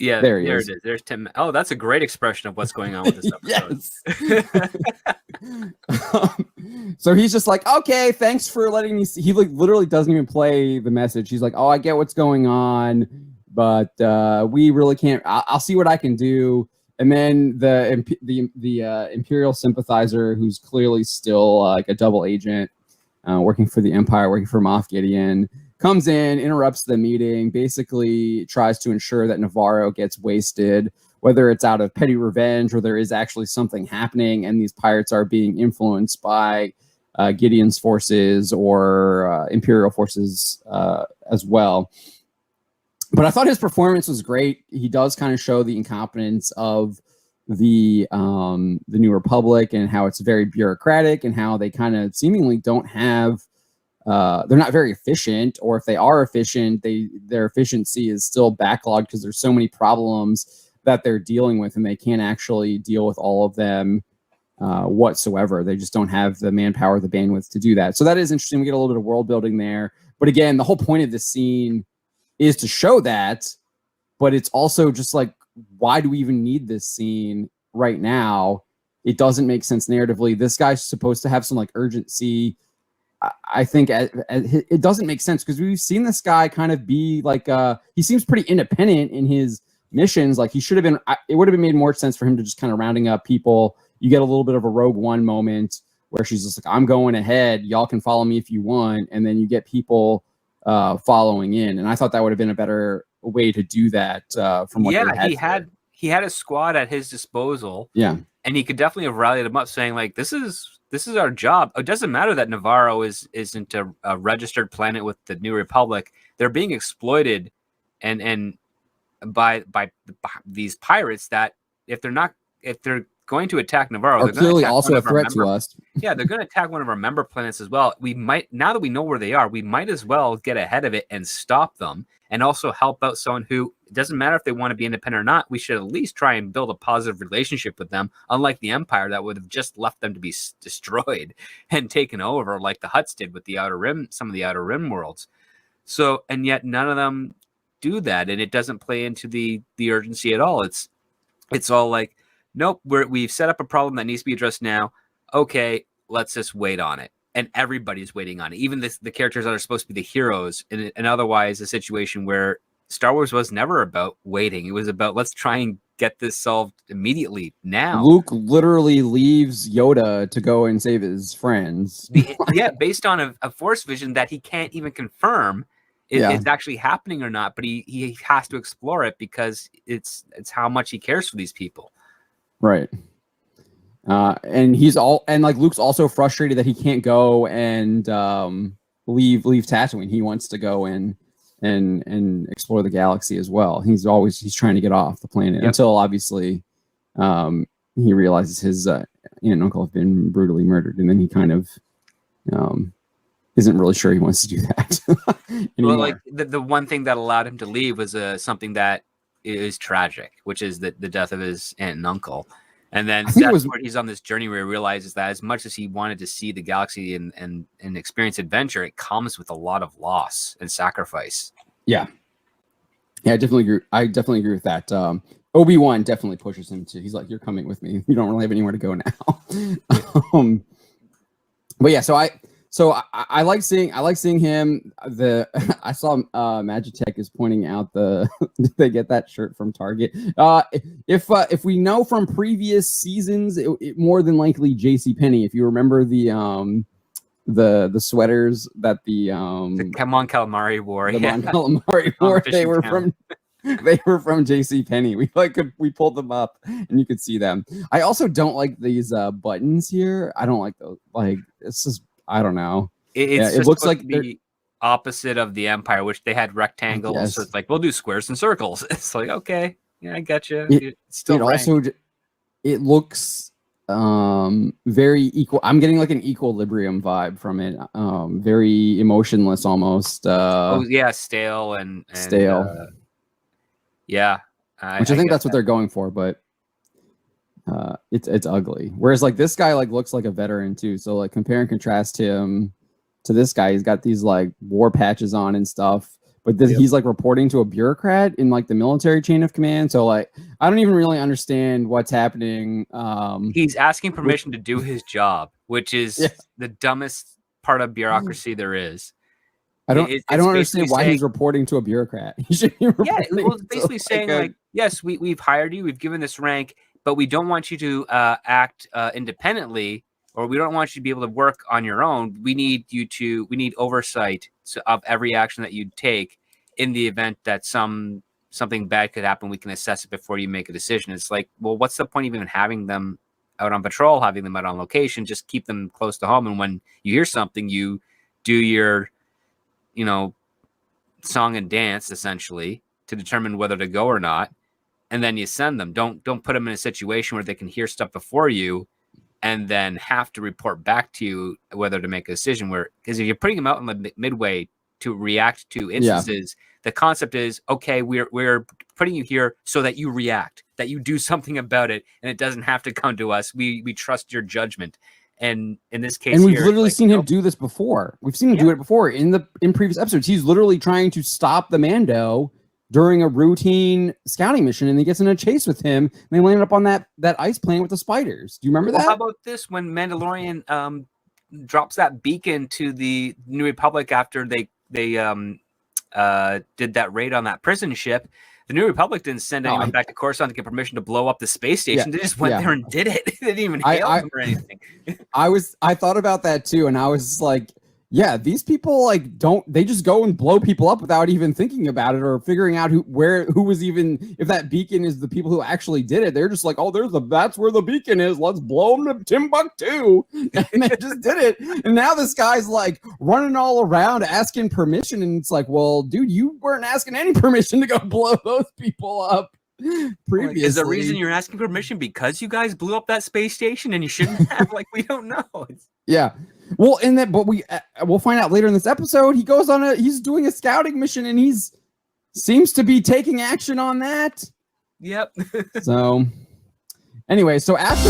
Yeah, there it is. There's Tim. Oh, that's a great expression of what's going on with this episode. Yes. So he's just like, okay, thanks for letting me see. He like literally doesn't even play the message. He's like, oh, I get what's going on, but we really can't. I'll see what I can do. And then the Imperial sympathizer, who's clearly still like a double agent, working for the Empire, working for Moff Gideon, comes in, interrupts the meeting, basically tries to ensure that Navarro gets wasted, whether it's out of petty revenge or there is actually something happening and these pirates are being influenced by Gideon's forces or Imperial forces as well. But I thought his performance was great. He does kind of show the incompetence of the New Republic and how it's very bureaucratic and how they kind of seemingly don't have they're not very efficient, or if they are efficient, their efficiency is still backlogged because there's so many problems that they're dealing with and they can't actually deal with all of them whatsoever. They just don't have the manpower, the bandwidth to do that. So that is interesting. We get a little bit of world building there. But again, the whole point of this scene is to show that, but it's also just like, why do we even need this scene right now? It doesn't make sense narratively. This guy's supposed to have some like urgency. I think it doesn't make sense because we've seen this guy kind of be like, he seems pretty independent in his missions. Like he should have been, it would have made more sense for him to just kind of rounding up people. You get a little bit of a Rogue One moment where she's just like, I'm going ahead. Y'all can follow me if you want. And then you get people following in. And I thought that would have been a better way to do that from what they had. He had a squad at his disposal. Yeah. And he could definitely have rallied them up saying like, this is our job. It doesn't matter that Navarro isn't a registered planet with the New Republic. They're being exploited and by these pirates that if they're going to attack Navarro, they're clearly also a threat to us. Yeah, they're going to attack one of our member planets as well. We might, now that we know where they are, we might as well get ahead of it and stop them, and also help out someone who, it doesn't matter if they want to be independent or not. We should at least try and build a positive relationship with them, unlike the Empire that would have just left them to be destroyed and taken over, like the Hutts did with the Outer Rim, some of the Outer Rim worlds. So, and yet none of them do that, and it doesn't play into the urgency at all. It's all like, nope, we've set up a problem that needs to be addressed now. Okay, let's just wait on it. And everybody's waiting on it. Even the characters that are supposed to be the heroes, and otherwise a situation where Star Wars was never about waiting. It was about, let's try and get this solved immediately now. Luke literally leaves Yoda to go and save his friends. Yeah, based on a Force vision that he can't even confirm it's actually happening or not, but he has to explore it because it's how much he cares for these people. Right. And Luke's also frustrated that he can't go and leave Tatooine. He wants to go in and explore the galaxy as well. He's trying to get off the planet until obviously he realizes his aunt and uncle have been brutally murdered, and then he kind of isn't really sure he wants to do that. Well, like the one thing that allowed him to leave was something that is tragic, which is the death of his aunt and uncle. And then that's where he's on this journey where he realizes that as much as he wanted to see the galaxy and experience adventure, it comes with a lot of loss and sacrifice. Yeah, I definitely agree with that. Obi-Wan definitely pushes him to. He's like, "You're coming with me. You don't really have anywhere to go now." But yeah, so I like seeing him. I saw Magitech is pointing out did they get that shirt from Target? If we know from previous seasons, it more than likely JCPenney. If you remember the sweaters that the Mon Calamari wore, Mon Calamari wore, they were from JCPenney. We pulled them up and you could see them. I also don't like these buttons here. I don't like those. Like, it's just, I don't know. It looks like the opposite of the Empire, which they had rectangles. Yes. So it's like, we'll do squares and circles. It's like, okay, yeah, I got you. It looks very equal. I'm getting like an equilibrium vibe from it. Very emotionless almost. Stale and stale. Yeah, which I think that's what they're going for, but it's ugly. Whereas like this guy like looks like a veteran too. So like compare and contrast him to this guy. He's got these like war patches on and stuff, but he's like reporting to a bureaucrat in like the military chain of command. So like, I don't even really understand what's happening. He's asking permission to do his job, which is the dumbest part of bureaucracy there is. I don't understand why he's reporting to a bureaucrat. He should be reporting it's basically saying like, yes, we've hired you, we've given this rank, but we don't want you to act independently, or we don't want you to be able to work on your own. We need oversight of every action that you take. In the event that something bad could happen, we can assess it before you make a decision. It's like, well, what's the point of even having them out on patrol, having them out on location? Just keep them close to home. And when you hear something, you do your, song and dance essentially to determine whether to go or not. And then you send them. Don't put them in a situation where they can hear stuff before you and then have to report back to you whether to make a decision. Because if you're putting them out in the midway to react to instances, the concept is, okay, we're putting you here so that you react, that you do something about it, and it doesn't have to come to us. We trust your judgment. And in this case, and we've literally seen him do this before. We've seen him do it before in previous episodes. He's literally trying to stop the Mando during a routine scouting mission, and he gets in a chase with him, and they land up on that ice planet with the spiders. Do you remember that? How about this? When Mandalorian drops that beacon to the New Republic after they did that raid on that prison ship, the New Republic didn't send anyone back to Coruscant to get permission to blow up the space station. They just went there and did it. They didn't even hail them or anything. I thought about that too, and I was like, yeah, these people they just go and blow people up without even thinking about it or figuring out who was even, if that beacon is the people who actually did it. They're just like, oh, that's where the beacon is. Let's blow them to Timbuktu. And they just did it. And now this guy's like running all around asking permission. And it's like, well, dude, you weren't asking any permission to go blow those people up previously. Is the reason you're asking permission because you guys blew up that space station and you shouldn't have? We don't know. Well, but we'll find out later in this episode. He goes he's doing a scouting mission, and seems to be taking action on that. Yep. So, anyway, so after